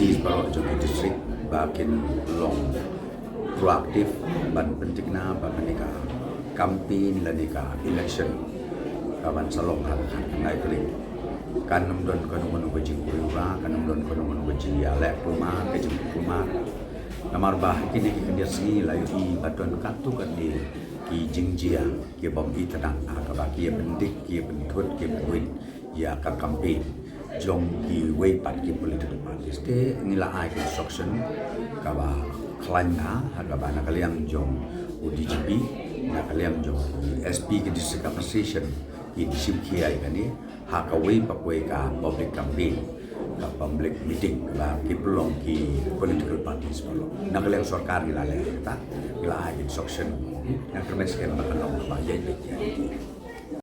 sees baru jadi distrik bakin long proaktif ban pentingna bakan nika campaign dan nika election kawan salong hal ngai kering kan nomdon kan nomon bajing kuriura kan nomdon kan nomon bajing ya lek rumah ke jemput rumah namar bah kini dia sini layu i baton katu kan di ki jingjia ki bom i tadang ka ba ki pendik ki pentut ki buin ya ka campaign jong ki way pat ki political parties te nila ai construction ka ba klanya ka ba na kaliang jong UDGP na kaliang jong SP ki district administration ki disim ki ai kani ha ka way pa way ka public campaign ka public meeting ba ki pelong ki political parties pelong na kaliang sarkar ki lale ta ila ai construction na kermes kan ba kanong ba yai